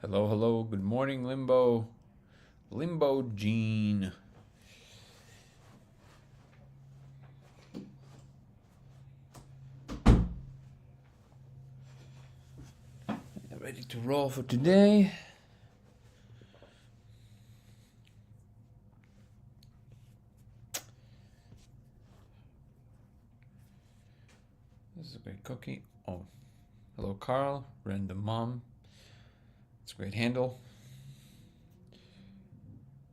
Hello, hello. Good morning, Limbo. Limbo Gene. Ready to roll for today. This is a great cookie. Oh, hello, Carl. Random mom. It's a great handle.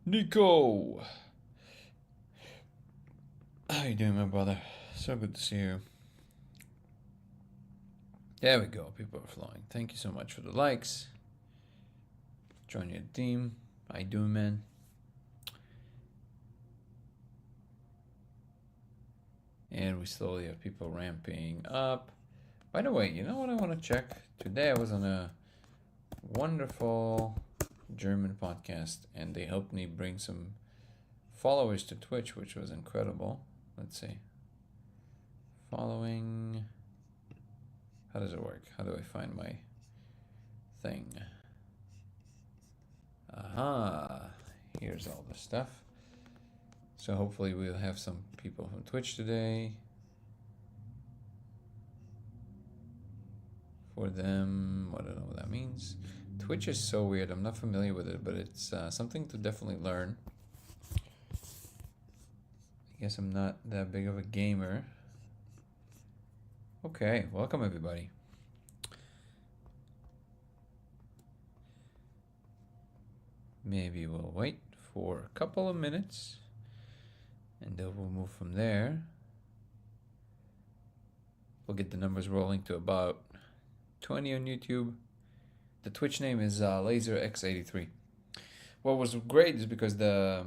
Nico. How you doing, my brother? So good to see you. There we go. People are flowing. Thank you so much for the likes. Join your team. How you doing, man? And we slowly have people ramping up. By the way, you know what I want to check? Today I was on a wonderful German podcast and they helped me bring some followers to Twitch, which was incredible. Let's see. Following. How does it work? How do I find my thing? Aha. Here's all the stuff. So hopefully we'll have some people from Twitch today. For them, I don't know what that means. Twitch is so weird. I'm not familiar with it, but it's something to definitely learn. I guess I'm not that big of a gamer. Okay, welcome everybody. Maybe we'll wait for a couple of minutes and then we'll move from there. We'll get the numbers rolling to about 20 on YouTube. The Twitch name is LaserX83. What was great is because the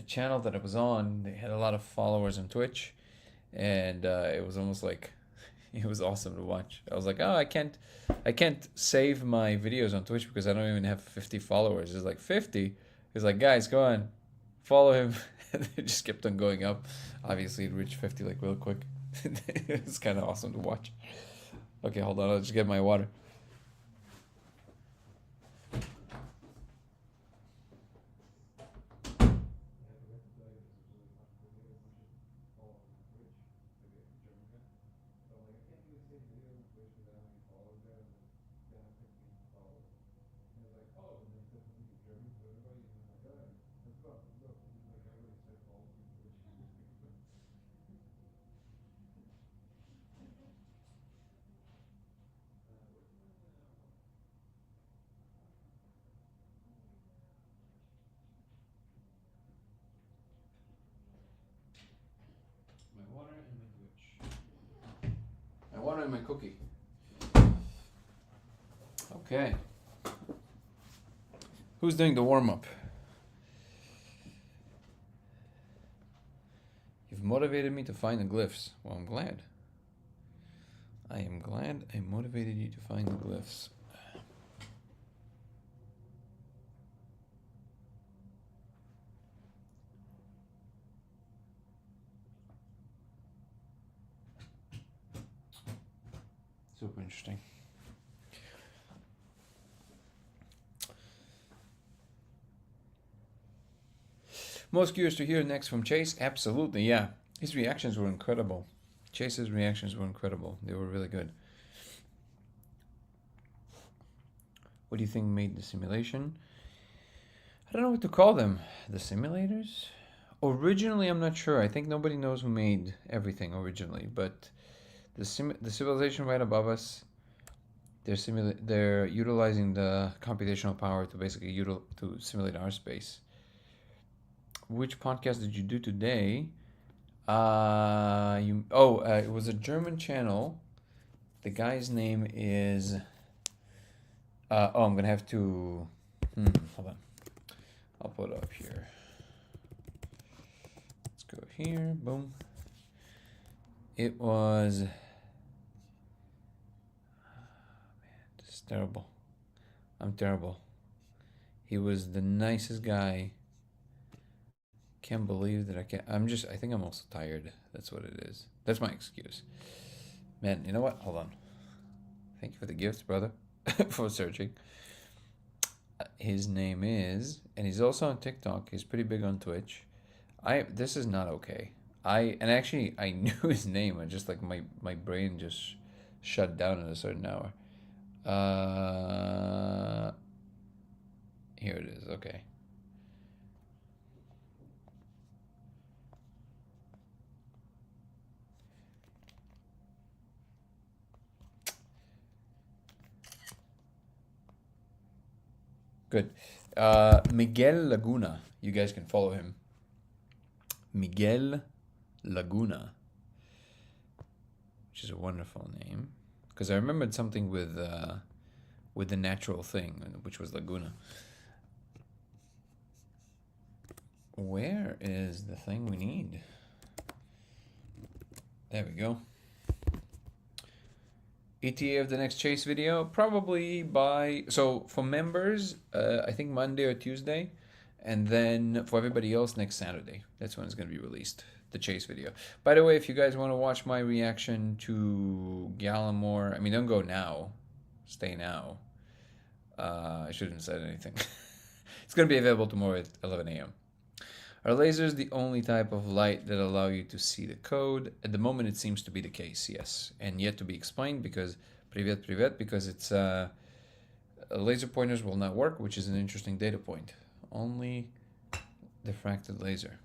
channel that I was on, they had a lot of followers on Twitch, and it was almost like it was awesome to watch. I was like, oh, I can't save my videos on Twitch because I don't even have 50 followers. It's like 50. It's like, guys, go on, follow him. And it just kept on going up. Obviously, it reached 50 like real quick. It's kind of awesome to watch. Okay, hold on. I'll just get my water. My water and my Twitch. My water and my cookie. Okay. Who's doing the warm-up? You've motivated me to find the glyphs. Well, I'm glad. I am glad I motivated you to find the glyphs. Super interesting. Most curious to hear next from Chase. Absolutely, yeah. His reactions were incredible. Chase's reactions were incredible. They were really good. What do you think made the simulation? I don't know what to call them. The simulators? Originally, I'm not sure. I think nobody knows who made everything originally, but the civilization right above us, they're utilizing the computational power to basically to simulate our space. Which podcast did you do today? It was a German channel. The guy's name is. I'm gonna have to. Hold on. I'll put it up here. Let's go here. Boom. It was. Man, this is terrible. I'm terrible. He was the nicest guy. Can't believe that I can't. I think I'm also tired. That's what it is. That's my excuse. Man, you know what? Hold on. Thank you for the gifts, brother. for searching. His name is, and he's also on TikTok. He's pretty big on Twitch. This is not okay. I knew his name. I just like my brain just shut down at a certain hour. Here it is. Okay. Good. Miguel Laguna. You guys can follow him. Miguel Laguna, which is a wonderful name, because I remembered something with the natural thing, which was Laguna. Where is the thing we need? There we go. ETA of the next chase video, probably for members, I think Monday or Tuesday, and then for everybody else next Saturday. That's when it's going to be released, the chase video. By the way, if you guys want to watch my reaction to Gallimore, I mean, don't go now, stay now. I shouldn't have said anything. It's going to be available tomorrow at 11 a.m. Are lasers the only type of light that allow you to see the code? At the moment, it seems to be the case, yes. And yet to be explained because, because it's laser pointers will not work, which is an interesting data point. Only diffracted laser.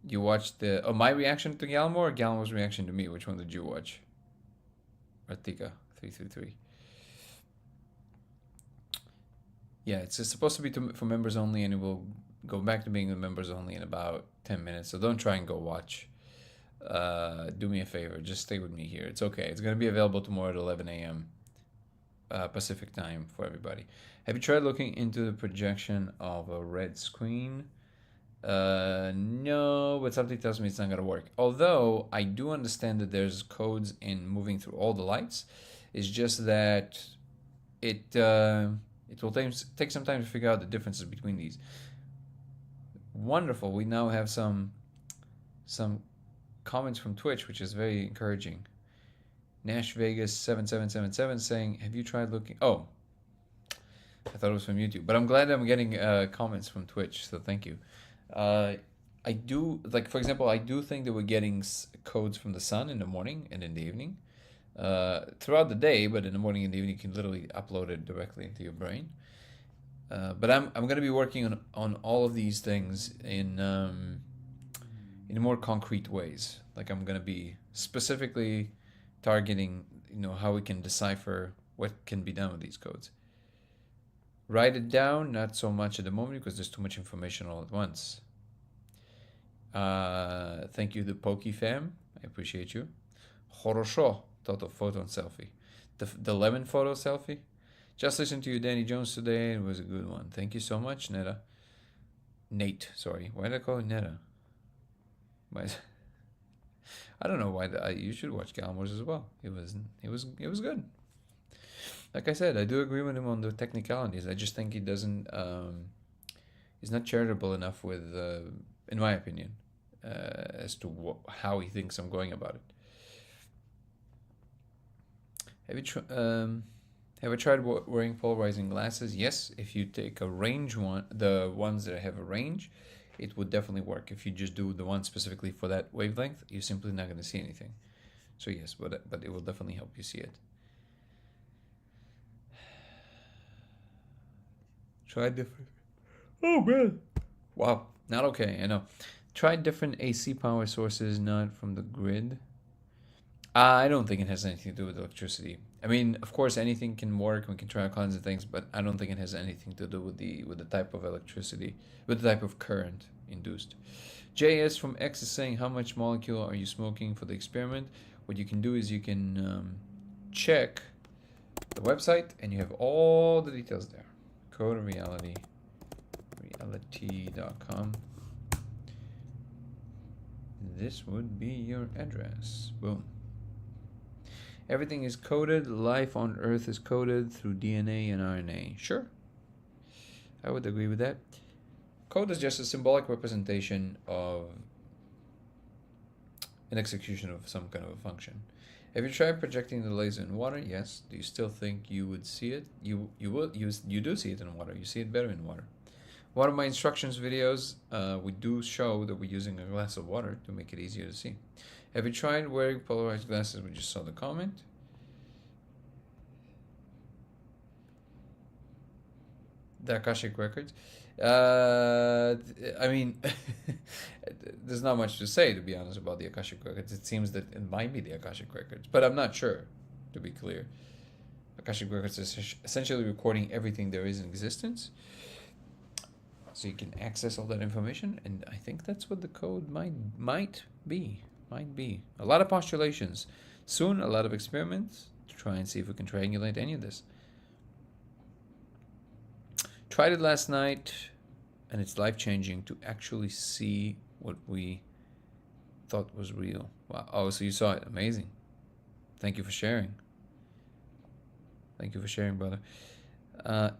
You watched my reaction to Gallimore or Gallimore's reaction to me? Which one did you watch? Ratika 333. Yeah, it's supposed to be for members only, and it will go back to being the members only in about 10 minutes. So don't try and go watch. Do me a favor. Just stay with me here. It's okay. It's going to be available tomorrow at 11 a.m. Pacific time for everybody. Have you tried looking into the projection of a red screen? No, but something tells me it's not going to work. Although I do understand that there's codes in moving through all the lights. It's just that it will take some time to figure out the differences between these. Wonderful. We now have some comments from Twitch, which is very encouraging. Nash Vegas 7777 saying, "Have you tried looking?" Oh, I thought it was from YouTube, but I'm glad I'm getting comments from Twitch. So thank you. I do for example, I do think that we're getting codes from the sun in the morning and in the evening, throughout the day, but in the morning and the evening you can literally upload it directly into your brain. But I'm going to be working on all of these things in more concrete ways. Like I'm going to be specifically targeting, how we can decipher what can be done with these codes. Write it down, not so much at the moment because there's too much information all at once. Thank you, the Pokey fam. I appreciate you. Horosho, Toto photo and selfie. The lemon photo selfie. Just listened to you, Danny Jones, today. It was a good one. Thank you so much, Neta. Nate, sorry. Why did I call it Neta? I don't know why. You should watch Gallimore's as well. It was good. Like I said, I do agree with him on the technicalities. I just think he doesn't. He's not charitable enough with, in my opinion, as to how he thinks I'm going about it. Have I tried wearing polarizing glasses? Yes, if you take a range one, the ones that have a range, it would definitely work. If you just do the one specifically for that wavelength, you're simply not going to see anything. So yes, but it will definitely help you see it. Try different. Oh man! Wow, not okay. I know. Try different AC power sources, not from the grid. I don't think it has anything to do with electricity. I mean, of course, anything can work. We can try all kinds of things, but I don't think it has anything to do with the type of electricity, with the type of current induced. JS from X is saying, how much molecule are you smoking for the experiment? What you can do is you can check the website, and you have all the details there. Code of reality, reality.com. This would be your address. Boom. Everything is coded. Life on Earth is coded through DNA and RNA. Sure. I would agree with that. Code is just a symbolic representation of an execution of some kind of a function. Have you tried projecting the laser in water? Yes. Do you still think you would see it? You do see it in water. You see it better in water. One of my instructions videos, we do show that we're using a glass of water to make it easier to see. Have you tried wearing polarized glasses? We just saw the comment. The Akashic Records. I mean, there's not much to say, to be honest, about the Akashic Records. It seems that it might be the Akashic Records, but I'm not sure, to be clear. Akashic Records is essentially recording everything there is in existence, so you can access all that information, and I think that's what the code might be. A lot of postulations. Soon, a lot of experiments to try and see if we can triangulate any of this. Tried it last night, and it's life-changing to actually see what we thought was real. Wow. Oh, so you saw it. Amazing. Thank you for sharing. Thank you for sharing, brother.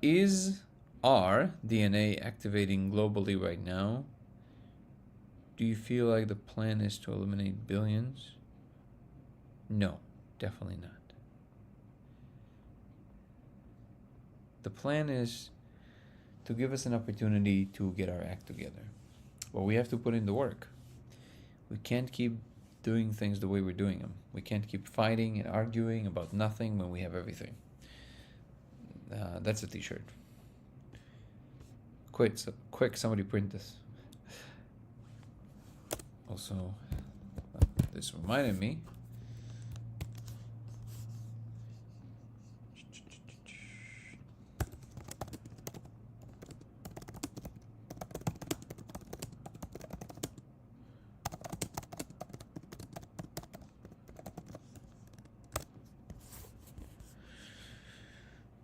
Is our DNA activating globally right now? Do you feel like the plan is to eliminate billions? No, definitely not. The plan is to give us an opportunity to get our act together. But we have to put in the work. We can't keep doing things the way we're doing them. We can't keep fighting and arguing about nothing when we have everything. That's a t-shirt. Quick, somebody print this. Also, this reminded me.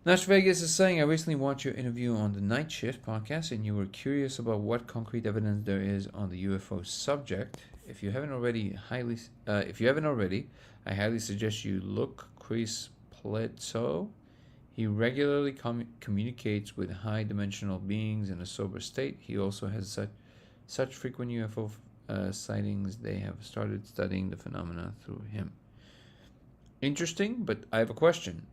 Nash Vegas is saying, I recently watched your interview on the Night Shift podcast, and you were curious about what concrete evidence there is on the UFO subject. If you haven't already, I highly suggest you look Chris Bledsoe. He regularly communicates with high-dimensional beings in a sober state. He also has such frequent UFO sightings. They have started studying the phenomena through him. Interesting, but I have a question.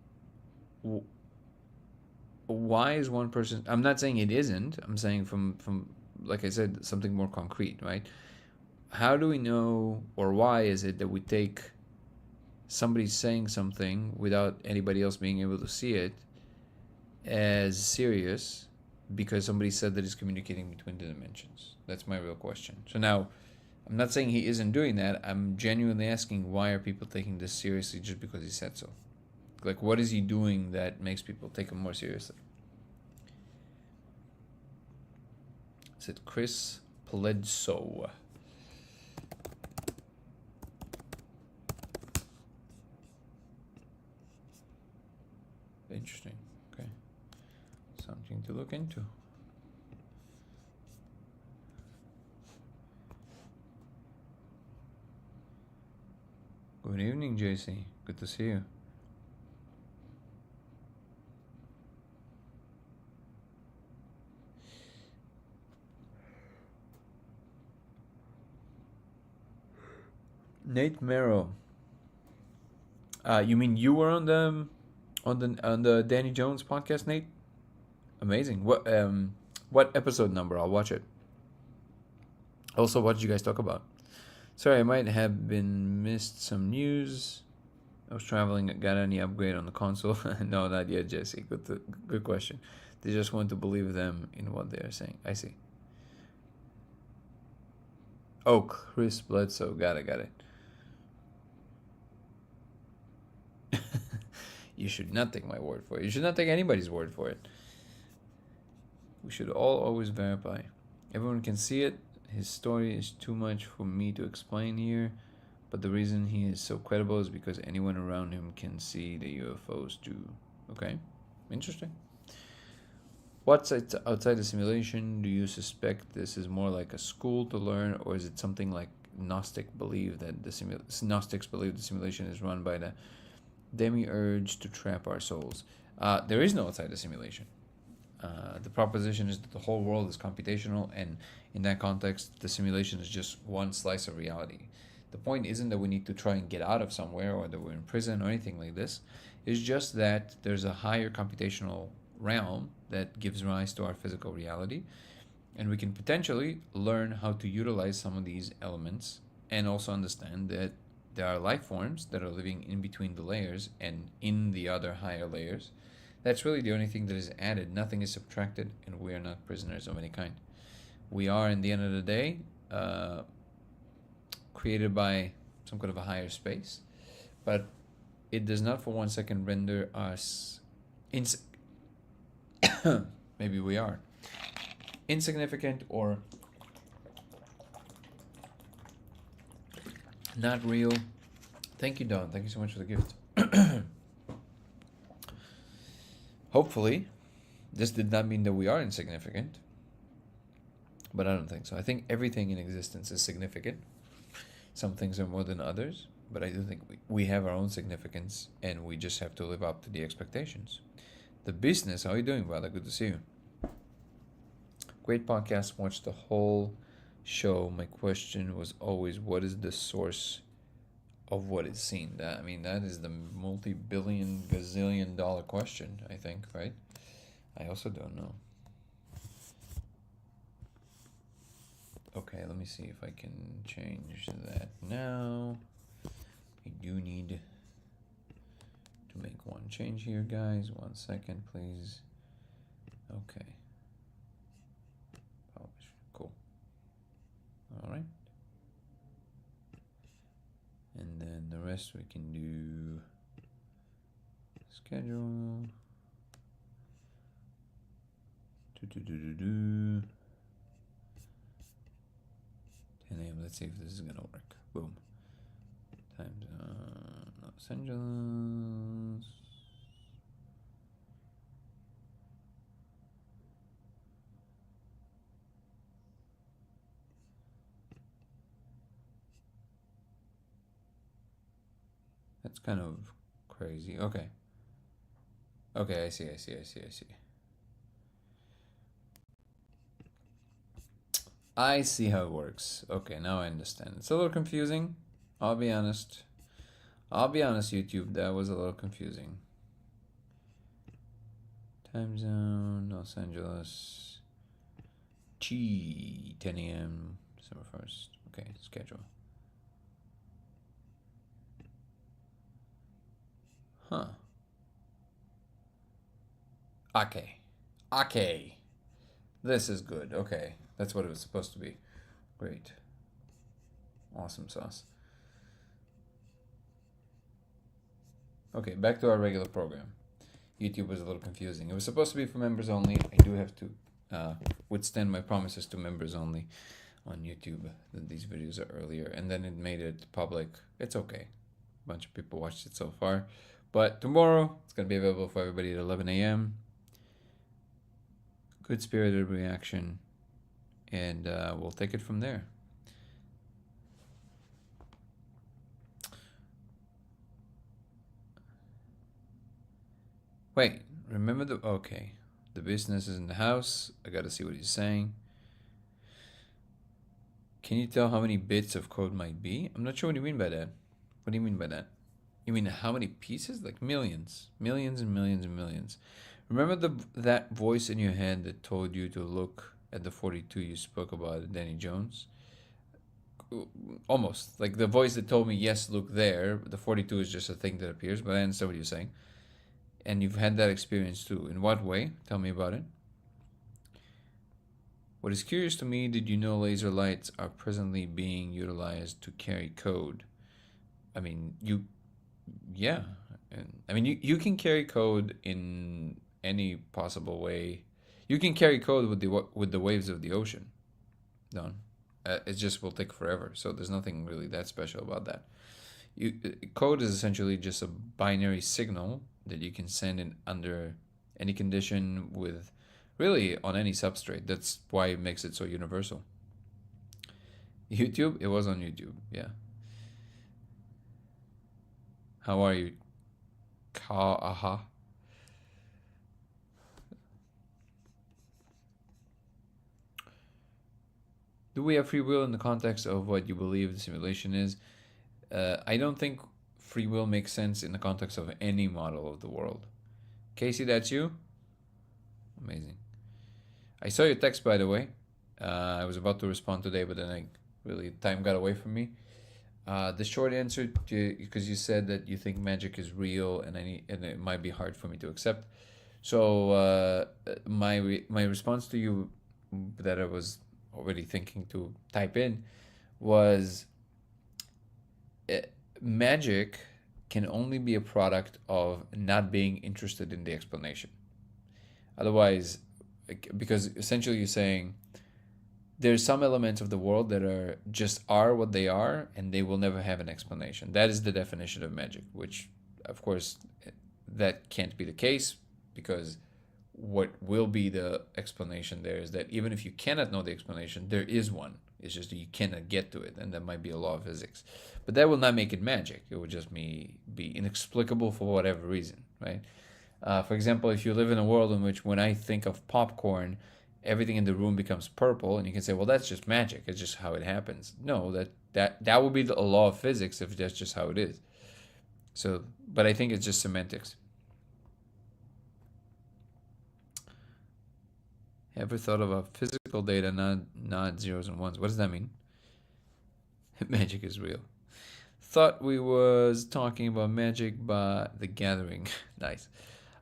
Why is one person? I'm not saying it isn't. I'm saying from like I said, something more concrete, right? How do we know, or why is it that we take somebody saying something without anybody else being able to see it as serious because somebody said that it's communicating between the dimensions? That's my real question. So now, I'm not saying he isn't doing that. I'm genuinely asking, why are people taking this seriously just because he said so? Like, what is he doing that makes people take him more seriously? Is it Chris Bledsoe? Interesting. Okay. Something to look into. Good evening, JC. Good to see you. Nate Merrow. You mean you were on the Danny Jones podcast, Nate? Amazing. What episode number? I'll watch it. Also, what did you guys talk about? Sorry, I might have missed some news. I was traveling. Got any upgrade on the console? No, not yet, Jesse. Good question. They just want to believe them in what they are saying. I see. Oh, Chris Bledsoe. Got it. You should not take my word for it. You should not take anybody's word for it. We should all always verify. Everyone can see it. His story is too much for me to explain here, but the reason he is so credible is because anyone around him can see the UFOs too. Okay, interesting. What's outside the simulation? Do you suspect this is more like a school to learn, or is it something like Gnostics believe the simulation is run by the demiurge to trap our souls? There is no outside the simulation. The proposition is that the whole world is computational, and in that context, the simulation is just one slice of reality. The point isn't that we need to try and get out of somewhere or that we're in prison or anything like this. It's just that there's a higher computational realm that gives rise to our physical reality, and we can potentially learn how to utilize some of these elements and also understand that there are life forms that are living in between the layers and in the other higher layers. That's really the only thing that is added. Nothing is subtracted, and we are not prisoners of any kind. We are, in the end of the day, created by some kind of a higher space, but it does not for 1 second render us maybe we are insignificant or not real. Thank you, Don. Thank you so much for the gift. Hopefully, this did not mean that we are insignificant, but I don't think so. I think everything in existence is significant. Some things are more than others, but I do think we have our own significance, and we just have to live up to the expectations. The business, how are you doing, brother? Good to see you. Great podcast. Watched the whole show. My question was always, what is the source of what is seen? That is the multi-billion gazillion dollar question, I think, right? I also don't know. Okay, let me see if I can change that now. I do need to make one change here, guys. 1 second, please. Okay. Publish. Cool. All right. And then the rest we can do schedule. 10 a.m. Let's see if this is gonna work. Boom. Time zone, Los Angeles. That's kind of crazy. Okay. Okay, I see. I see how it works. Okay, now I understand. It's a little confusing. I'll be honest, YouTube, that was a little confusing. Time zone, Los Angeles. 10 a.m., December 1st. Okay, schedule. Huh. Okay. This is good. Okay. That's what it was supposed to be. Great. Awesome sauce. Okay, back to our regular program. YouTube was a little confusing. It was supposed to be for members only. I do have to withstand my promises to members only on YouTube that these videos are earlier. And then it made it public. It's okay. A bunch of people watched it so far. But tomorrow, it's going to be available for everybody at 11 a.m. Good spirited reaction. And we'll take it from there. Wait, remember okay. The business is in the house. I gotta see what he's saying. Can you tell how many bits of code might be? I'm not sure what you mean by that. What do you mean by that? You mean how many pieces? Like millions. Millions and millions and millions. Remember that voice in your head that told you to look at the 42 you spoke about, Danny Jones? Almost. Like the voice that told me, yes, look there. The 42 is just a thing that appears, but I understand what you're saying. And you've had that experience too. In what way? Tell me about it. What is curious to me, did you know laser lights are presently being utilized to carry code? Yeah. You can carry code in any possible way. You can carry code with the waves of the ocean. Done. It just will take forever. So there's nothing really that special about that. Code is essentially just a binary signal that you can send in under any condition with really on any substrate. That's why it makes it so universal. YouTube? It was on YouTube, yeah. How are you? Aha. Do we have free will in the context of what you believe the simulation is? I don't think free will makes sense in the context of any model of the world. Casey, that's you? Amazing. I saw your text, by the way. I was about to respond today, but then time got away from me. The short answer, because you said that you think magic is real, and it might be hard for me to accept. So my response to you that I was already thinking to type in was magic can only be a product of not being interested in the explanation. Otherwise, because essentially you're saying there's some elements of the world that are what they are, and they will never have an explanation. That is the definition of magic, which of course that can't be the case, because what will be the explanation there is that even if you cannot know the explanation, there is one. It's just that you cannot get to it, and that might be a law of physics. But that will not make it magic. It would just be inexplicable for whatever reason, right? For example, if you live in a world in which when I think of popcorn, everything in the room becomes purple, and you can say, well, that's just magic. It's just how it happens. No, that would be a law of physics if that's just how it is. So, but I think it's just semantics. Ever thought about physical data, not zeros and ones? What does that mean? Magic is real. Thought we was talking about magic by the gathering. Nice.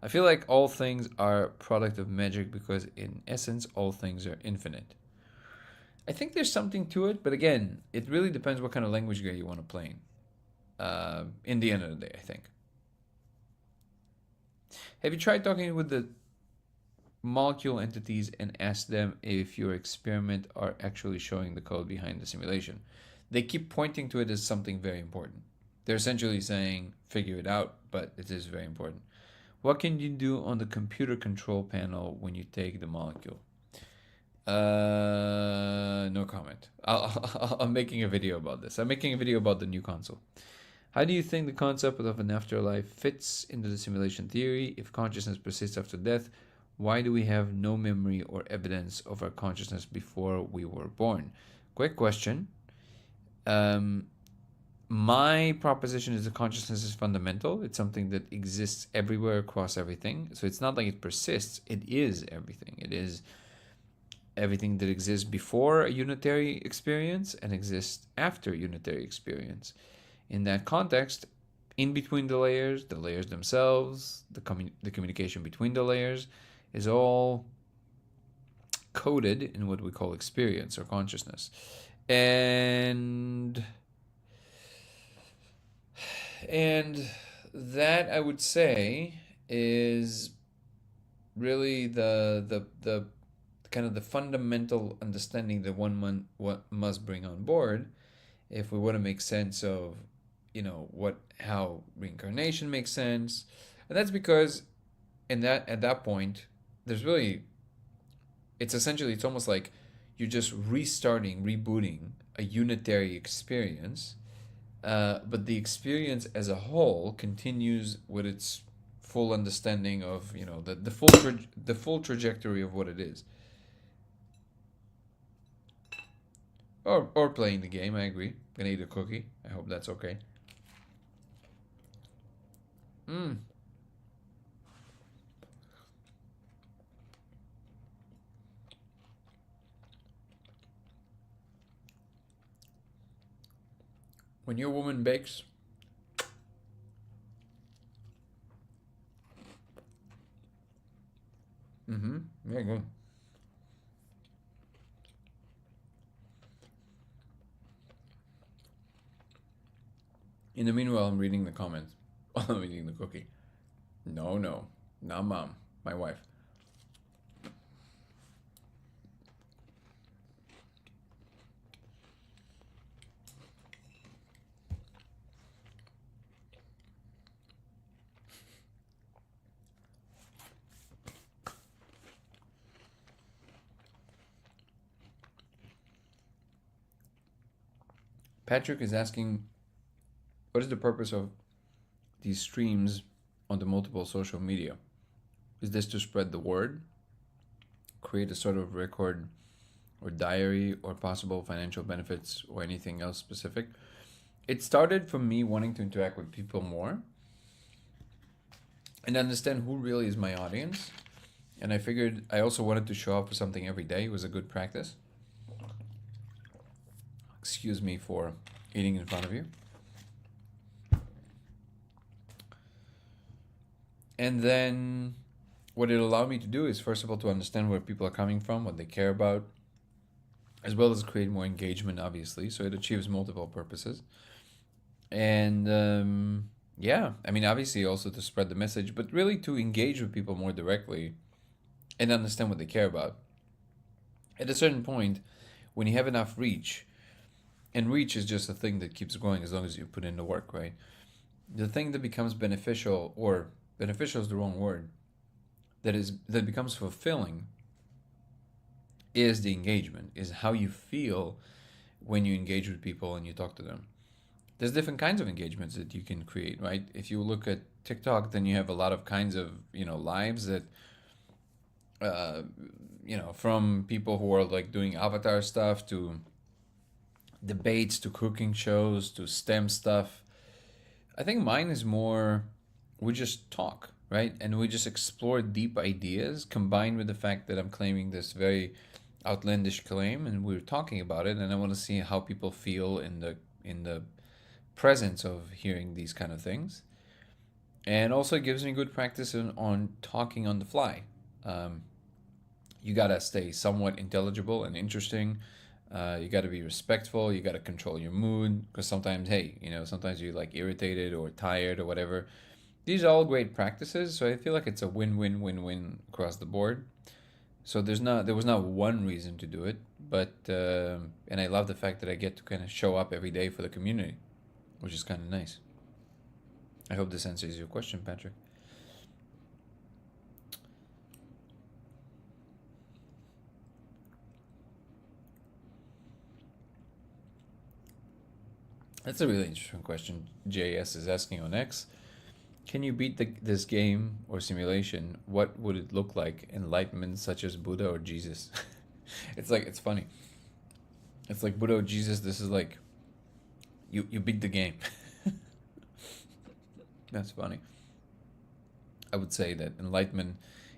I feel like all things are product of magic because in essence all things are infinite. I think there's something to it, but again, it really depends what kind of language game you want to play in the end of the day, I think. Have you tried talking with the molecule entities and ask them if your experiment are actually showing the code behind the simulation? They keep pointing to it as something very important. They're essentially saying, figure it out, but it is very important. What can you do on the computer control panel when you take the molecule? No comment. I'm making a video about this. I'm making a video about the new console. How do you think the concept of an afterlife fits into the simulation theory? If consciousness persists after death, why do we have no memory or evidence of our consciousness before we were born? Quick question. My proposition is that consciousness is fundamental. It's something that exists everywhere across everything. So it's not like it persists. It is everything. It is everything that exists before a unitary experience and exists after unitary experience. In that context, in between the layers themselves, the communication between the layers is all coded in what we call experience or consciousness. And that, I would say, is really the kind of the fundamental understanding that one must bring on board if we want to make sense of, how reincarnation makes sense. And that's because at that point, there's really, it's almost like you're just rebooting a unitary experience, but the experience as a whole continues with its full understanding of the full trajectory of what it is, or playing the game. I agree. Gonna eat a cookie. I hope that's okay. When your woman bakes, very good. In the meanwhile, I'm reading the comments while I'm eating the cookie. No, not mom, my wife. Patrick is asking, what is the purpose of these streams on the multiple social media? Is this to spread the word, create a sort of record or diary, or possible financial benefits, or anything else specific? it started from me wanting to interact with people more and understand who really is my audience. And I figured I also wanted to show up for something every day. It was a good practice. Excuse me for eating in front of you. And then what it allowed me to do is, first of all, to understand where people are coming from, what they care about, as well as create more engagement, obviously. So it achieves multiple purposes. And yeah, I mean, obviously also to spread the message, but really to engage with people more directly and understand what they care about. At a certain point, when you have enough reach, and reach is just a thing that keeps going as long as you put in the work, right? The thing that becomes beneficial, or beneficial is the wrong word, that becomes fulfilling is the engagement, is how you feel when you engage with people and you talk to them. There's different kinds of engagements that you can create, right? If you look at TikTok, then you have a lot of kinds of, lives that, from people who are like doing avatar stuff to debates to cooking shows to STEM stuff. I think mine is more, we just talk, right? And we just explore deep ideas combined with the fact that I'm claiming this very outlandish claim and we're talking about it, and I want to see how people feel in the presence of hearing these kind of things. And also it gives me good practice on talking on the fly. You gotta stay somewhat intelligible and interesting. You got to be respectful. You got to control your mood, because sometimes, hey, sometimes you're like irritated or tired or whatever. These are all great practices, so I feel like it's a win-win-win-win across the board. So there was not one reason to do it, but and I love the fact that I get to kind of show up every day for the community, which is kind of nice. I hope this answers your question, Patrick. That's a really interesting question. JS is asking on X. Can you beat this game or simulation? What would it look like? Enlightenment such as Buddha or Jesus? It's funny. It's like Buddha or Jesus. This is like, you beat the game. That's funny. I would say that enlightenment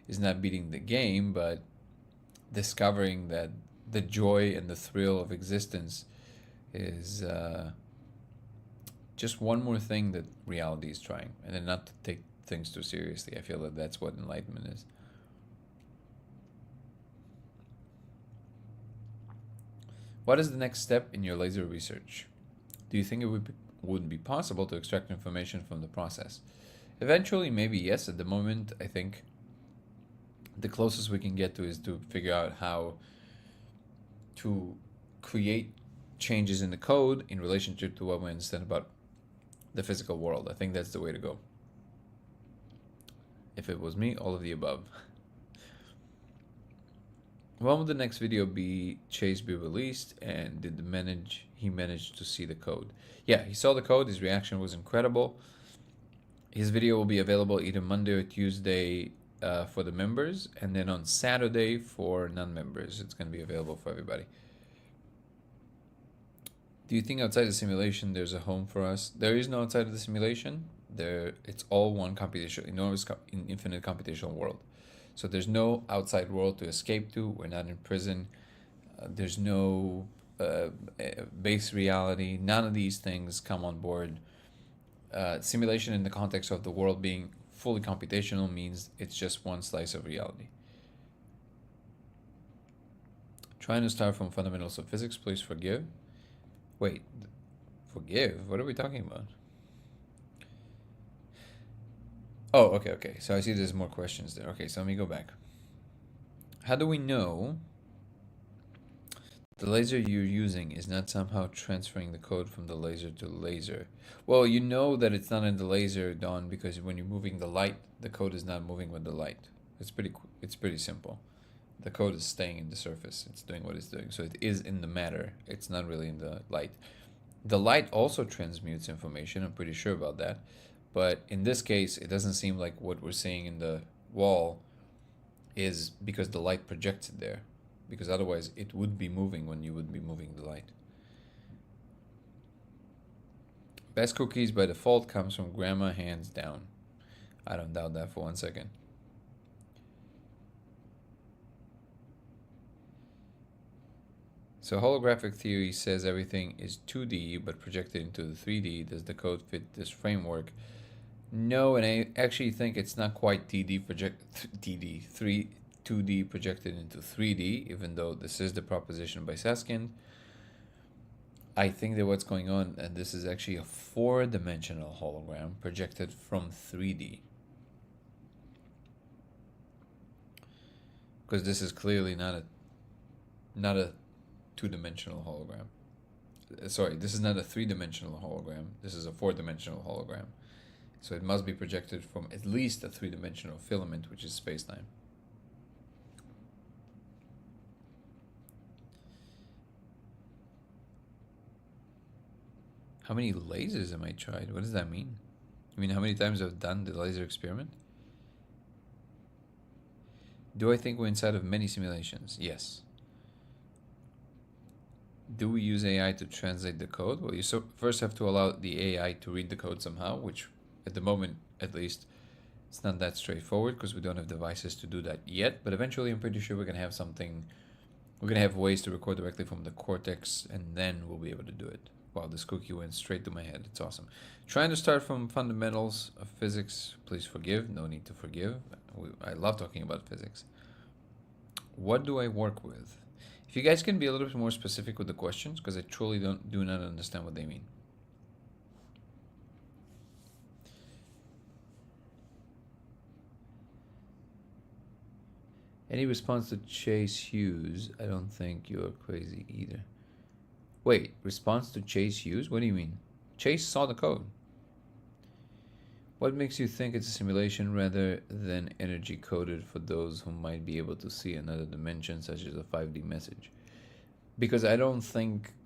is not beating the game, but discovering that the joy and the thrill of existence is just one more thing that reality is trying, and then not to take things too seriously. I feel that that's what enlightenment is. What is the next step in your laser research? Do you think it would be possible to extract information from the process? Eventually, maybe yes. At the moment, I think the closest we can get to is to figure out how to create changes in the code in relationship to what we understand about the physical world. I think that's the way to go. If it was me, all of the above. When will the next video be released, and did he manage to see the code? Yeah, he saw the code. His reaction was incredible. His video will be available either Monday or Tuesday for the members, and then on Saturday for non-members. It's going to be available for everybody. Do you think outside the simulation there's a home for us? There is no outside of the simulation. It's all one enormous, infinite computational world. So there's no outside world to escape to. We're not in prison. There's no base reality. None of these things come on board. Simulation in the context of the world being fully computational means it's just one slice of reality. Trying to start from fundamentals of physics, please forgive. Wait, forgive? What are we talking about? Oh, okay. So I see there's more questions there. Okay, so let me go back. How do we know the laser you're using is not somehow transferring the code from the laser to laser? Well, you know that it's not in the laser, Don, because when you're moving the light, the code is not moving with the light. It's pretty simple. The code is staying in the surface. It's doing what it's doing. So it is in the matter. It's not really in the light. The light also transmutes information. I'm pretty sure about that. But in this case, it doesn't seem like what we're seeing in the wall is because the light projects it there. Because otherwise it would be moving when you would be moving the light. Best cookies by default comes from grandma, hands down. I don't doubt that for 1 second. So holographic theory says everything is 2D but projected into the 3D. Does the code fit this framework? No, and I actually think it's not quite 2D projected into 3D, even though this is the proposition by Saskind. I think that what's going on, and this is actually a 4-dimensional hologram projected from 3D. Because this is clearly not a 2-dimensional hologram. Sorry, this is not a 3-dimensional hologram. This is a 4-dimensional hologram. So it must be projected from at least a 3-dimensional filament, which is space-time. How many lasers am I tried? What does that mean? You mean how many times I've done the laser experiment? Do I think we're inside of many simulations? Yes. Do we use AI to translate the code? Well, you first have to allow the AI to read the code somehow, which at the moment, at least, it's not that straightforward because we don't have devices to do that yet. But eventually, I'm pretty sure we're going to have something. We're going to have ways to record directly from the cortex, and then we'll be able to do it. Wow, this cookie went straight to my head. It's awesome. Trying to start from fundamentals of physics. Please forgive. No need to forgive. I love talking about physics. What do I work with? If you guys can be a little bit more specific with the questions, because I truly do not understand what they mean. Any response to Chase Hughes? I don't think you're crazy either. Wait, response to Chase Hughes? What do you mean? Chase saw the code. What makes you think it's a simulation rather than energy coded for those who might be able to see another dimension, such as a 5D message? Because I don't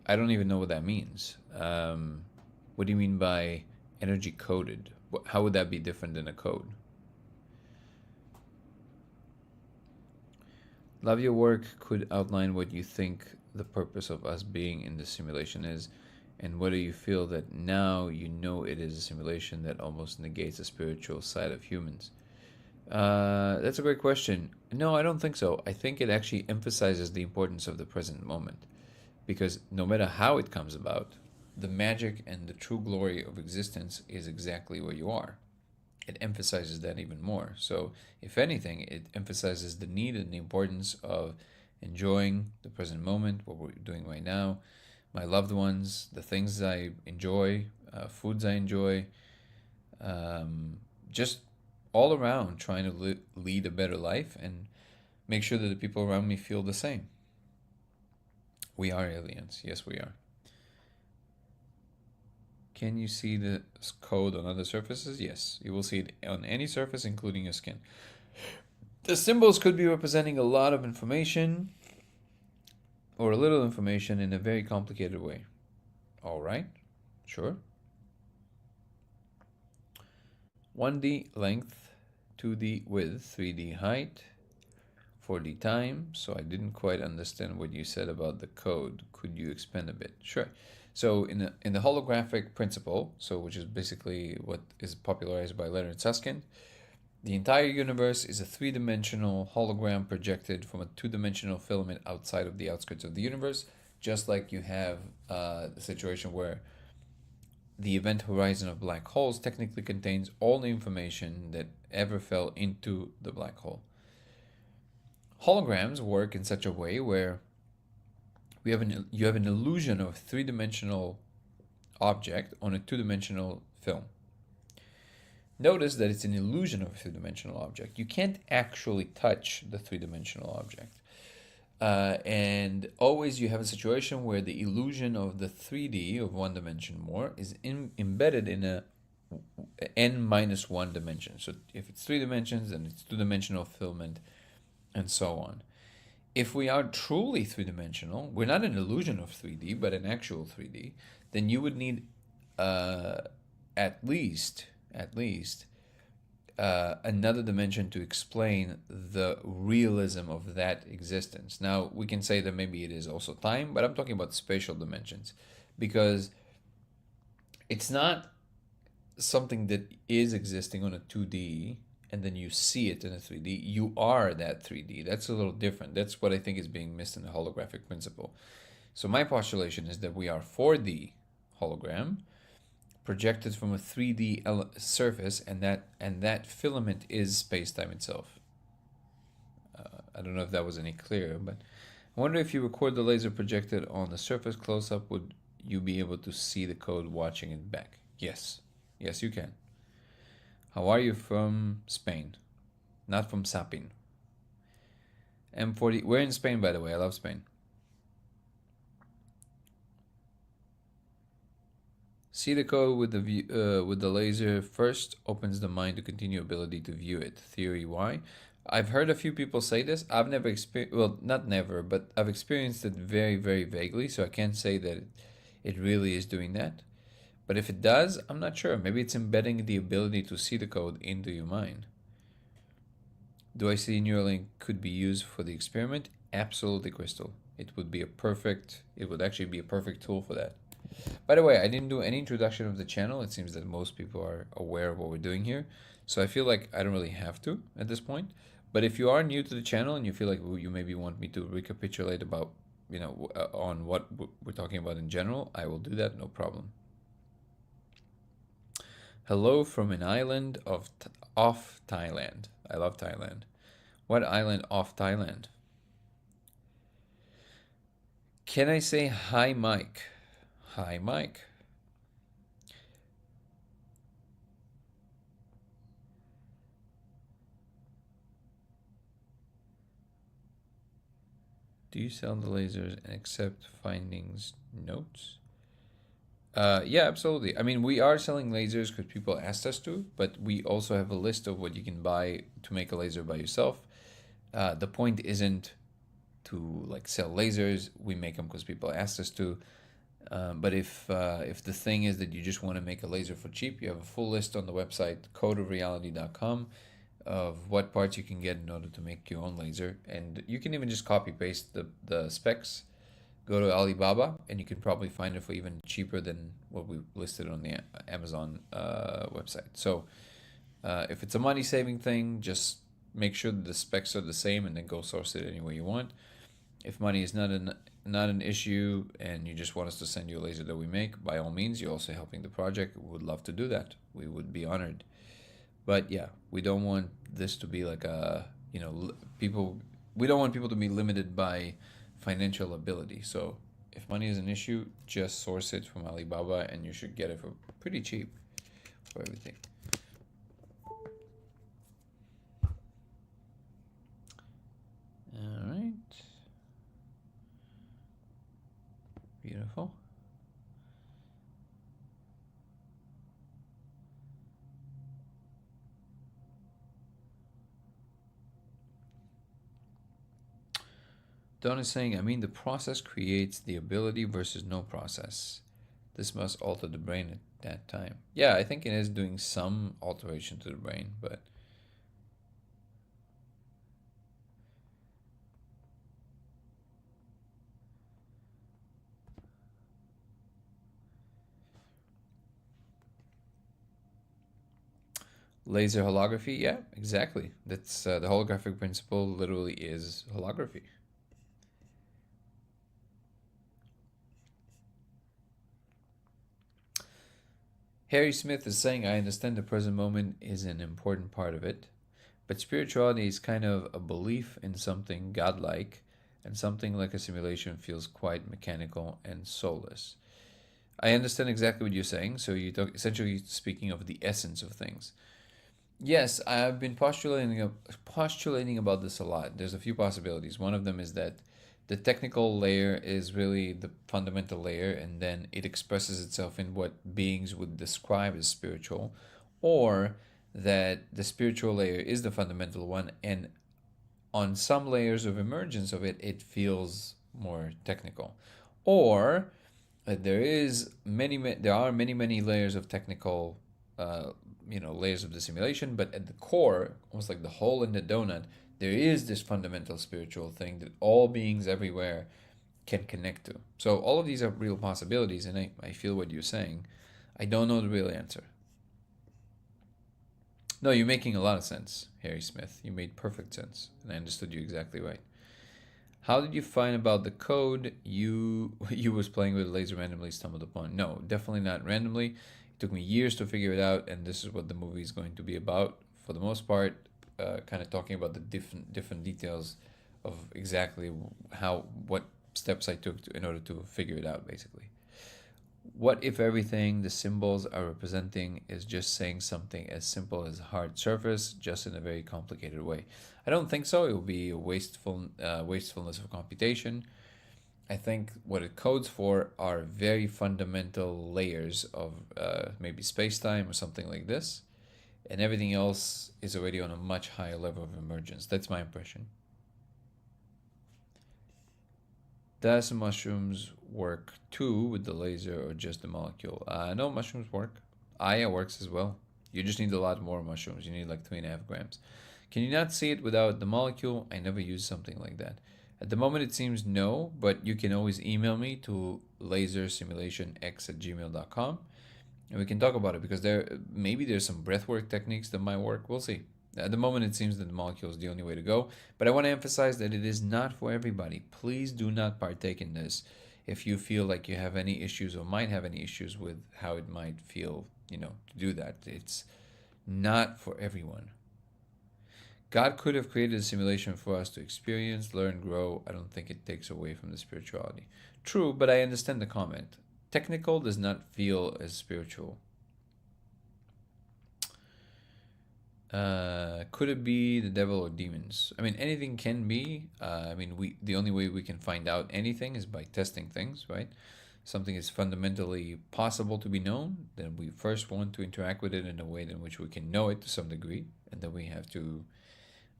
even know what that means. What do you mean by energy coded? How would that be different than a code? Love your work. Could outline what you think the purpose of us being in the simulation is, and whether you feel that now you know it is a simulation that almost negates the spiritual side of humans. That's a great question. No, I don't think so. I think it actually emphasizes the importance of the present moment, because no matter how it comes about, the magic and the true glory of existence is exactly where you are. It emphasizes that even more. So, if anything, it emphasizes the need and the importance of enjoying the present moment, what we're doing right now, my loved ones, the things I enjoy, foods I enjoy, just all around trying to lead a better life and make sure that the people around me feel the same. We are aliens. Yes, we are. Can you see the code on other surfaces? Yes, you will see it on any surface, including your skin. The symbols could be representing a lot of information or a little information in a very complicated way. All right, sure. 1D length, 2D width, 3D height, 4D time. So I didn't quite understand what you said about the code. Could you expand a bit? Sure. So in the holographic principle, so which is basically what is popularized by Leonard Susskind, the entire universe is a 3-dimensional hologram projected from a 2-dimensional filament outside of the outskirts of the universe, just like you have the situation where the event horizon of black holes technically contains all the information that ever fell into the black hole. Holograms work in such a way where you have an illusion of a 3-dimensional object on a 2-dimensional film. Notice that it's an illusion of a 3-dimensional object. You can't actually touch the 3-dimensional object. And always you have a situation where the illusion of the 3D of 1 dimension more is embedded in a n-1 dimension. So if it's 3 dimensions, then it's 2-dimensional filament, and so on. If we are truly 3-dimensional, we're not an illusion of 3D, but an actual 3D, then you would need at least another dimension to explain the realism of that existence. Now, we can say that maybe it is also time, but I'm talking about spatial dimensions, because It's not something that is existing on a 2D and then you see it in a 3D. You are that 3D. That's a little different. That's what I think is being missed in the holographic principle. So my postulation is that we are 4D hologram projected from a 3D surface, and that filament is space-time itself. I don't know if that was any clearer, but I wonder if you record the laser projected on the surface close-up, would you be able to see the code watching it back? Yes. Yes, you can. How are you? From Spain, not from Sapin. M40. We're in Spain, by the way. I love Spain. See the code with the with the laser first opens the mind to continue ability to view it. Theory why? I've heard a few people say this. I've never experienced, well, not never, but I've experienced it very, very vaguely. So I can't say that it really is doing that. But if it does, I'm not sure. Maybe it's embedding the ability to see the code into your mind. Do I see Neuralink could be used for the experiment? Absolutely, Crystal. It would actually be a perfect tool for that. By the way, I didn't do any introduction of the channel. It seems that most people are aware of what we're doing here. So I feel like I don't really have to at this point. But if you are new to the channel and you feel like you maybe want me to recapitulate about, on what we're talking about in general, I will do that, no problem. Hello from an island off Thailand. I love Thailand. What island off Thailand? Can I say hi, Mike? Hi, Mike. Do you sell the lasers and accept findings notes? Yeah, absolutely. I mean, we are selling lasers because people asked us to, but we also have a list of what you can buy to make a laser by yourself. The point isn't to like sell lasers. We make them because people asked us to. But if the thing is that you just want to make a laser for cheap, you have a full list on the website codeofreality.com of what parts you can get in order to make your own laser, and you can even just copy paste the specs. Go to Alibaba, and you can probably find it for even cheaper than what we listed on the Amazon website. So if it's a money saving thing, just make sure that the specs are the same, and then go source it any way you want. If money is not an issue, and you just want us to send you a laser that we make, by all means, you're also helping the project. We would love to do that. We would be honored. But yeah, we don't want this to be like a, people. We don't want people to be limited by financial ability. So if money is an issue, just source it from Alibaba, and you should get it for pretty cheap for everything. All right. Beautiful. Don is saying, I mean, the process creates the ability versus no process. This must alter the brain at that time. Yeah, I think it is doing some alteration to the brain, but laser holography, yeah, exactly. That's the holographic principle literally is holography. Harry Smith is saying, I understand the present moment is an important part of it, but spirituality is kind of a belief in something godlike, and something like a simulation feels quite mechanical and soulless. I understand exactly what you're saying. So you talk essentially speaking of the essence of things. Yes, I've been postulating about this a lot. There's a few possibilities. One of them is that the technical layer is really the fundamental layer, and then it expresses itself in what beings would describe as spiritual, or that the spiritual layer is the fundamental one, and on some layers of emergence of it, it feels more technical, or there are many layers of technical layers of the simulation, but at the core, almost like the hole in the donut, there is this fundamental spiritual thing that all beings everywhere can connect to. So all of these are real possibilities, and I feel what you're saying. I don't know the real answer. No, you're making a lot of sense, Harry Smith. You made perfect sense, and I understood you exactly right. How did you find about the code you was playing with laser randomly stumbled upon? No, definitely not randomly. It took me years to figure it out, and this is what the movie is going to be about for the most part. Kind of talking about the different details of exactly what steps I took in order to figure it out, basically. What if everything the symbols are representing is just saying something as simple as hard surface, just in a very complicated way? I don't think so. It will be a wastefulness of computation. I think what it codes for are very fundamental layers of maybe space time or something like this, and everything else is already on a much higher level of emergence. That's my impression. Does mushrooms work too with the laser or just the molecule? No, mushrooms work. Aya works as well. You just need a lot more mushrooms. You need like 3.5 grams. Can you not see it without the molecule? I never use something like that. At the moment, it seems no, but you can always email me to lasersimulationx@gmail.com and we can talk about it because there's some breathwork techniques that might work. We'll see. At the moment, it seems that the molecule is the only way to go, but I want to emphasize that it is not for everybody. Please do not partake in this if you feel like you have any issues or might have any issues with how it might feel, to do that. It's not for everyone. God could have created a simulation for us to experience, learn, grow. I don't think it takes away from the spirituality. True, but I understand the comment. Technical does not feel as spiritual. Could it be the devil or demons? I mean, anything can be. We the only way we can find out anything is by testing things, right? Something is fundamentally possible to be known, then we first want to interact with it in a way in which we can know it to some degree, and then we have to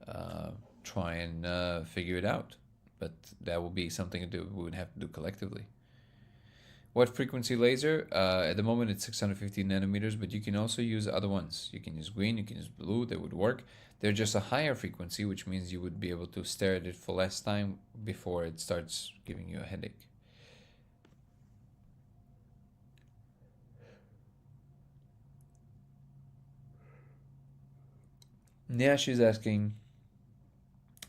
uh, try and figure it out. But that will be something that we would have to do collectively. What frequency laser? At the moment, it's 650 nanometers, but you can also use other ones. You can use green, you can use blue, they would work. They're just a higher frequency, which means you would be able to stare at it for less time before it starts giving you a headache. Yeah, she's asking,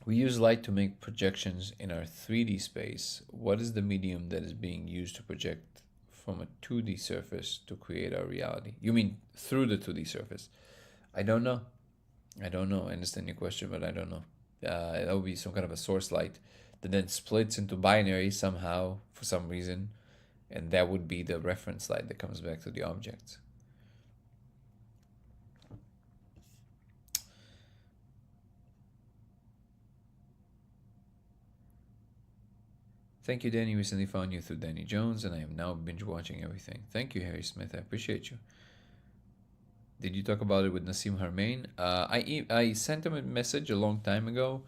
we use light to make projections in our 3D space. What is the medium that is being used to project from a 2D surface to create our reality? You mean through the 2D surface? I don't know. I don't know. I understand your question, but I don't know. That would be some kind of a source light that then splits into binary somehow for some reason, and that would be the reference light that comes back to the objects. Thank you, Danny. Recently found you through Danny Jones, and I am now binge watching everything. Thank you, Harry Smith. I appreciate you. Did you talk about it with Nassim Harmain? I sent him a message a long time ago.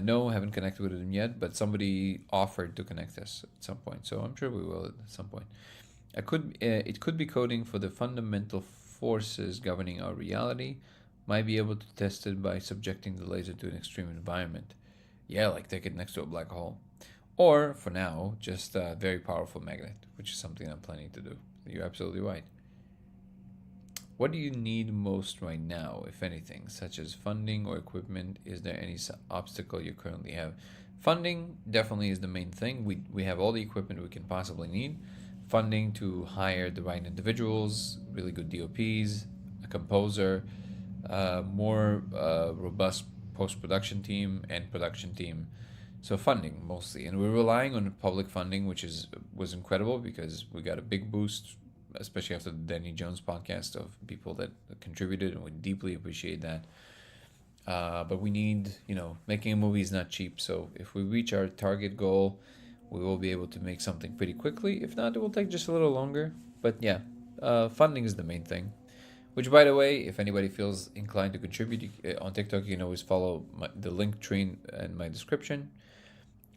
No, haven't connected with him yet, but somebody offered to connect us at some point, so I'm sure we will at some point. It could be coding for the fundamental forces governing our reality. Might be able to test it by subjecting the laser to an extreme environment. Yeah, like take it next to a black hole. Or, for now, just a very powerful magnet, which is something I'm planning to do. You're absolutely right. What do you need most right now, if anything, such as funding or equipment? Is there any obstacle you currently have? Funding definitely is the main thing. We have all the equipment we can possibly need. Funding to hire the right individuals, really good DOPs, a composer, more robust post production team and production team. So funding mostly, and we're relying on public funding, which was incredible because we got a big boost, especially after the Danny Jones podcast, of people that contributed, and we deeply appreciate that. But we need, making a movie is not cheap. So if we reach our target goal, we will be able to make something pretty quickly. If not, it will take just a little longer. But yeah, funding is the main thing. Which, by the way, if anybody feels inclined to contribute on TikTok, you can always follow the link tree in my description.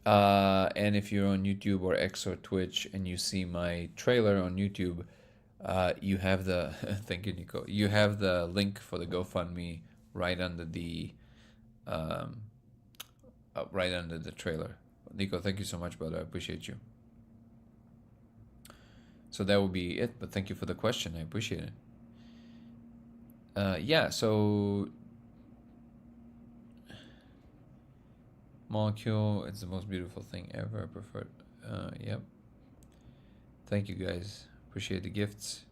And if you're on YouTube or X or Twitch and you see my trailer on YouTube, you have the thank you, Nico. You have the link for the GoFundMe right under the um, right under the trailer. Nico, thank you so much, brother. I appreciate you. So that would be it. But thank you for the question. I appreciate it. Yeah. So molecule. It's the most beautiful thing ever. I prefer it. Yep. Thank you guys. Appreciate the gifts.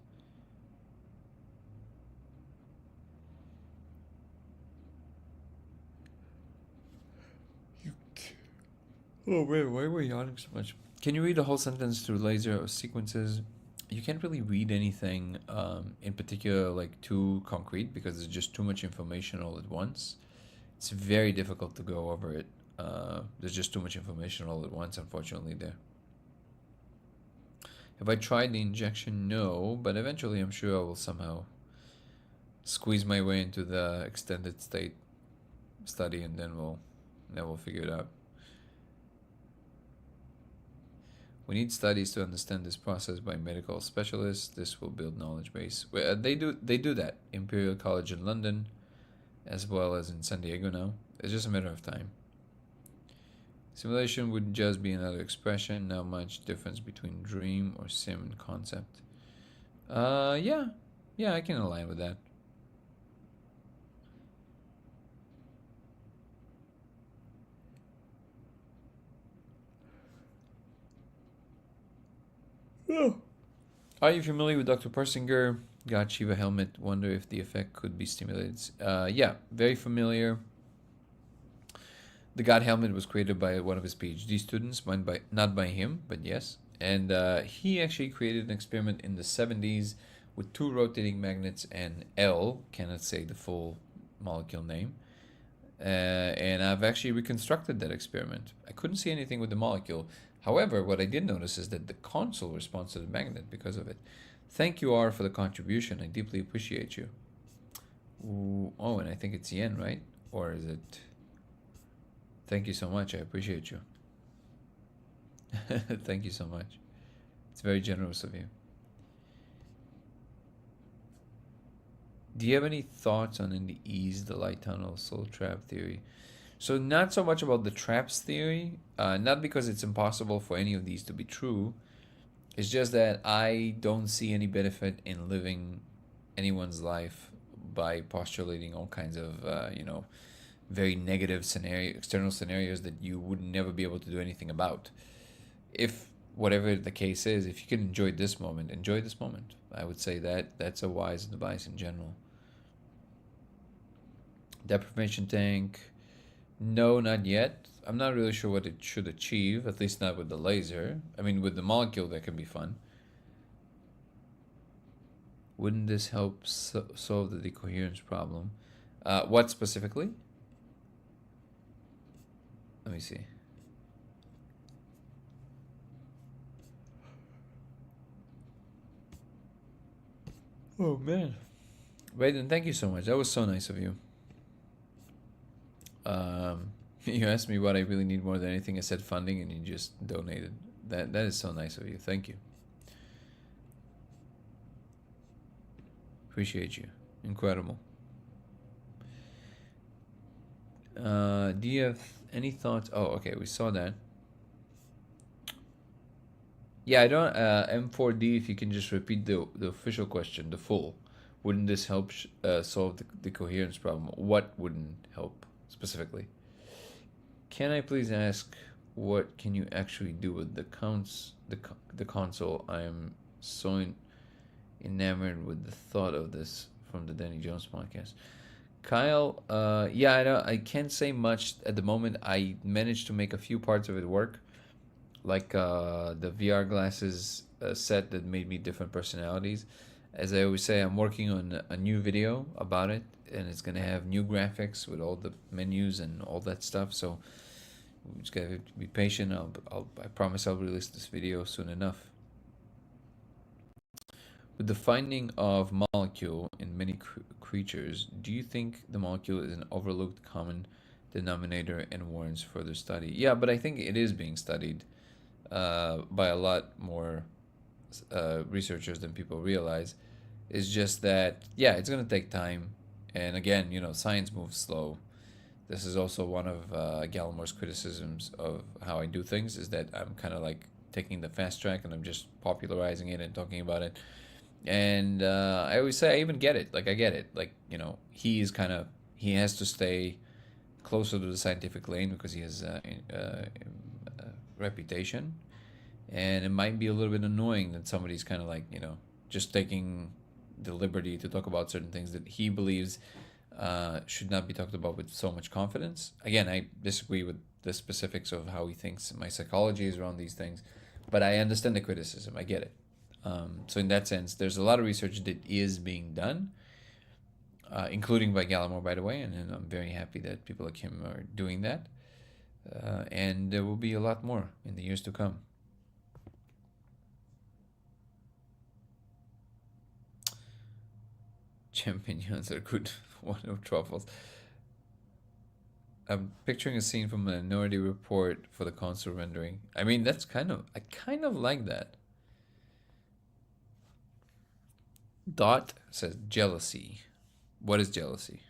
Oh man, why were you yawning so much? Can you read a whole sentence through laser or sequences? You can't really read anything in particular like too concrete because there's just too much information all at once. It's very difficult to go over it. There's just too much information all at once, unfortunately, there. Have I tried the injection? No, but eventually I'm sure I will somehow squeeze my way into the extended state study, and then we'll figure it out. We need studies to understand this process by medical specialists. This will build knowledge base. They do that. Imperial College in London, as well as in San Diego now. It's just a matter of time. Simulation would just be another expression. Not much difference between dream or sim and concept. Yeah, I can align with that. Oh. Are you familiar with Dr. Persinger? God Shiva helmet. Wonder if the effect could be stimulated. Yeah, very familiar. The God helmet was created by one of his PhD students, not by him, but yes. And he actually created an experiment in the 70s with 2 rotating magnets and L, cannot say the full molecule name. And I've actually reconstructed that experiment. I couldn't see anything with the molecule. However, what I did notice is that the console responds to the magnet because of it. Thank you, R, for the contribution. I deeply appreciate you. Ooh, oh, and I think it's yen, right? Or is it... Thank you so much. I appreciate you. Thank you so much. It's very generous of you. Do you have any thoughts on in the ease, the light tunnel, soul trap theory? So not so much about the traps theory, not because it's impossible for any of these to be true. It's just that I don't see any benefit in living anyone's life by postulating all kinds of, very negative external scenarios that you would never be able to do anything about. If whatever the case is, if you can enjoy this moment, enjoy this moment. I would say that that's a wise advice in general. Deprivation tank. No, not yet. I'm not really sure what it should achieve, at least not with the laser. I mean, with the molecule, that can be fun. Wouldn't this help solve the decoherence problem? What specifically? Let me see. Oh, man. Raiden, thank you so much. That was so nice of you. You asked me what I really need more than anything. I said funding, and you just donated. That is so nice of you. Thank you. Appreciate you. Incredible. Do you have any thoughts? Oh, okay, we saw that. Yeah, I don't. M4D, if you can just repeat the official question, the full. Wouldn't this help solve the coherence problem? What wouldn't help specifically? Can I please ask what can you actually do with the console? I am so enamored with the thought of this from the Danny Jones podcast. Kyle, yeah, I can't say much at the moment. I managed to make a few parts of it work, like the VR glasses set that made me different personalities. As I always say, I'm working on a new video about it, and it's gonna have new graphics with all the menus and all that stuff. So we just gotta be patient. I promise I'll release this video soon enough. With the finding of molecule in many creatures, do you think the molecule is an overlooked common denominator and warrants further study? Yeah, but I think it is being studied by a lot more researchers than people realize. It's just that, yeah, it's going to take time. And again, science moves slow. This is also one of Gallimore's criticisms of how I do things, is that I'm kind of like taking the fast track and I'm just popularizing it and talking about it. And I always say I even get it. Like I get it. Like he has to stay closer to the scientific lane because he has a reputation, and it might be a little bit annoying that somebody's kind of like just taking the liberty to talk about certain things that he believes should not be talked about with so much confidence. Again, I disagree with the specifics of how he thinks. My psychology is around these things, but I understand the criticism. I get it. So in that sense, there's a lot of research that is being done, including by Gallimore, by the way, and I'm very happy that people like him are doing that. And there will be a lot more in the years to come. Champignons are good. One of truffles. I'm picturing a scene from a Minority Report for the console rendering. I mean, I kind of like that. Dot says jealousy. What is jealousy?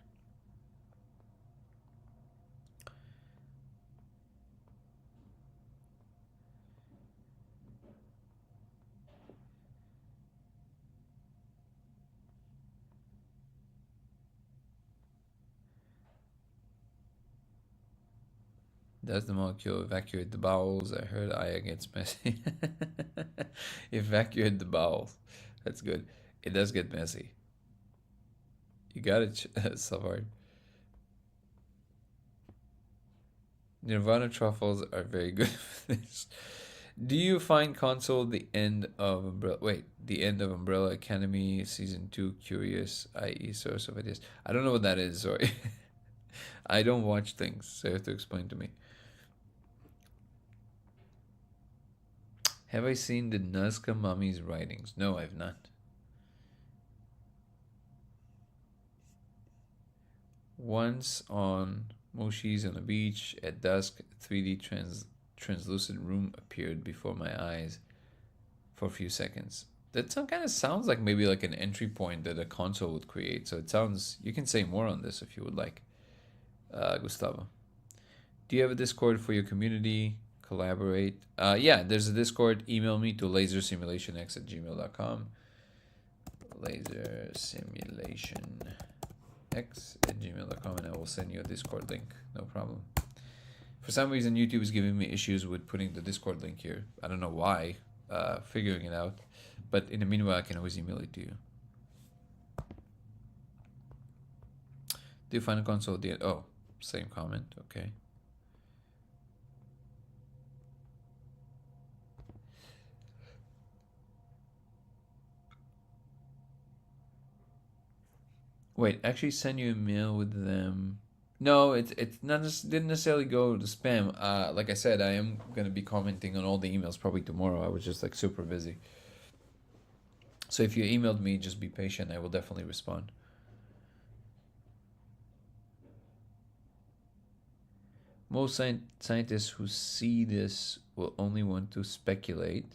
Does the molecule evacuate the bowels? I heard Aya gets messy. Evacuate the bowels. That's good. It does get messy. You got it, Savard. Nirvana truffles are very good for this. Do you find console the end of Umbrella? Wait, the end of Umbrella Academy season 2 curious, i.e., source of ideas? I don't know what that is. Sorry, I don't watch things, so you have to explain to me. Have I seen the Nazca Mummy's writings? No, I've not. Once on Moshi's on the beach at dusk, 3D translucent room appeared before my eyes for a few seconds. That kind of sounds like maybe like an entry point that a console would create. So it sounds. You can say more on this if you would like, Gustavo. Do you have a Discord for your community? Collaborate. Yeah, there's a Discord. Email me to lasersimulationx@gmail.com. lasersimulationx@gmail.com, and I will send you a Discord link. No problem. For some reason, YouTube is giving me issues with putting the Discord link here. I don't know why. Figuring it out. But in the meanwhile, I can always email it to you. Do you find a console at the end? Oh, same comment. Okay. Wait, actually send you a mail with them. No, it's not didn't necessarily go to spam. Like I said, I am gonna be commenting on all the emails probably tomorrow. I was just like super busy. So if you emailed me, just be patient. I will definitely respond. Most scientists who see this will only want to speculate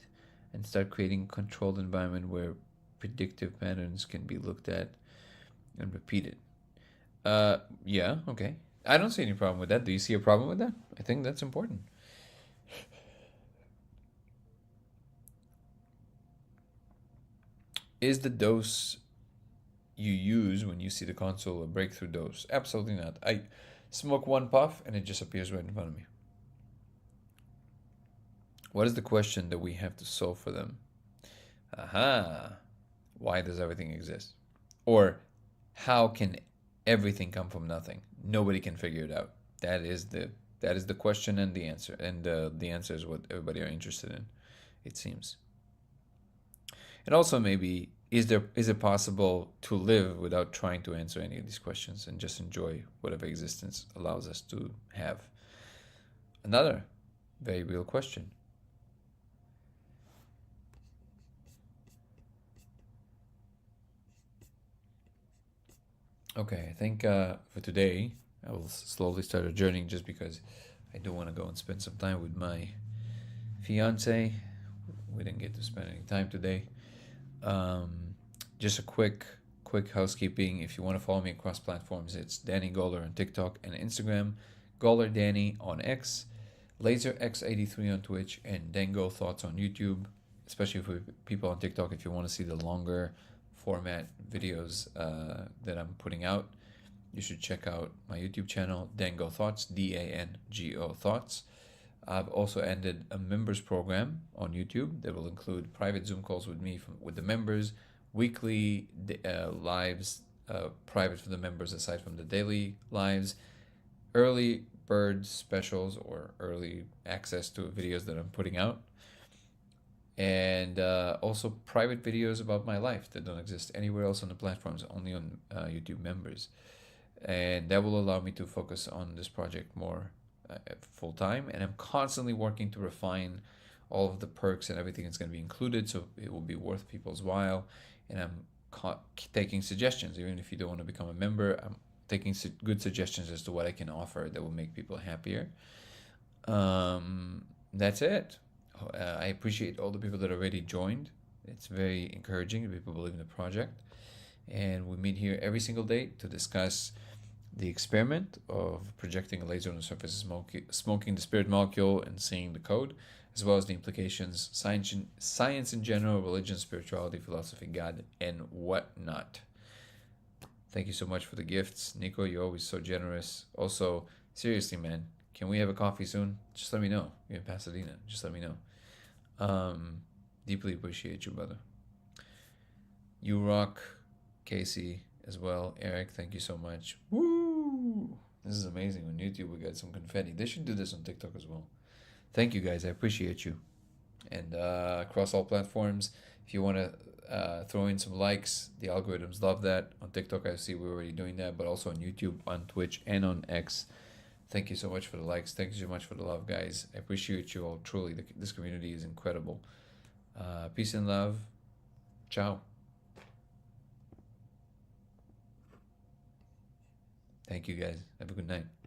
and start creating a controlled environment where predictive patterns can be looked at and repeated. Yeah, okay. I don't see any problem with that. Do you see a problem with that? I think that's important. Is the dose you use when you see the console a breakthrough dose? Absolutely not. I smoke one puff and it just appears right in front of me. What is the question that we have to solve for them? Aha. Why does everything exist? Or how can everything come from nothing? Nobody can figure it out. That is the question and the answer. And the answer is what everybody are interested in, it seems. And also maybe is it possible to live without trying to answer any of these questions and just enjoy whatever existence allows us to have? Another very real question. Okay, I think for today I will slowly start a journey just because I do want to go and spend some time with my fiance. We didn't get to spend any time today. Just a quick housekeeping. If you want to follow me across platforms, it's Danny Goller on TikTok and Instagram, Goller Danny on X. LaserX83 on Twitch, and Dango Thoughts on YouTube, especially for people on TikTok. If you want to see the longer format videos that I'm putting out, you should check out my YouTube channel, Dango Thoughts, DANGO Thoughts. I've also ended a members program on YouTube that will include private Zoom calls with me with the members, weekly lives, private for the members aside from the daily lives, early bird specials or early access to videos that I'm putting out, and also private videos about my life that don't exist anywhere else on the platforms, only on YouTube members. And that will allow me to focus on this project more full time. And I'm constantly working to refine all of the perks and everything that's going to be included, so it will be worth people's while. And I'm taking suggestions, even if you don't want to become a member. I'm taking good suggestions as to what I can offer that will make people happier. That's it. I appreciate all the people that already joined. It's very encouraging that people believe in the project. And we meet here every single day to discuss the experiment of projecting a laser on the surface of smoking the spirit molecule and seeing the code, as well as the implications, science in general, religion, spirituality, philosophy, God, and whatnot. Thank you so much for the gifts. Nico, you're always so generous. Also, seriously, man, can we have a coffee soon? Just let me know. You're in Pasadena. Just let me know. Deeply appreciate you, brother. You rock, Casey, as well. Eric, thank you so much. Woo! This is amazing. On YouTube, we got some confetti. They should do this on TikTok as well. Thank you, guys. I appreciate you. And across all platforms, if you want to throw in some likes, the algorithms love that. On TikTok, I see we're already doing that, but also on YouTube, on Twitch, and on X. Thank you so much for the likes. Thank you so much for the love, guys. I appreciate you all. Truly, this community is incredible. Peace and love. Ciao. Thank you, guys. Have a good night.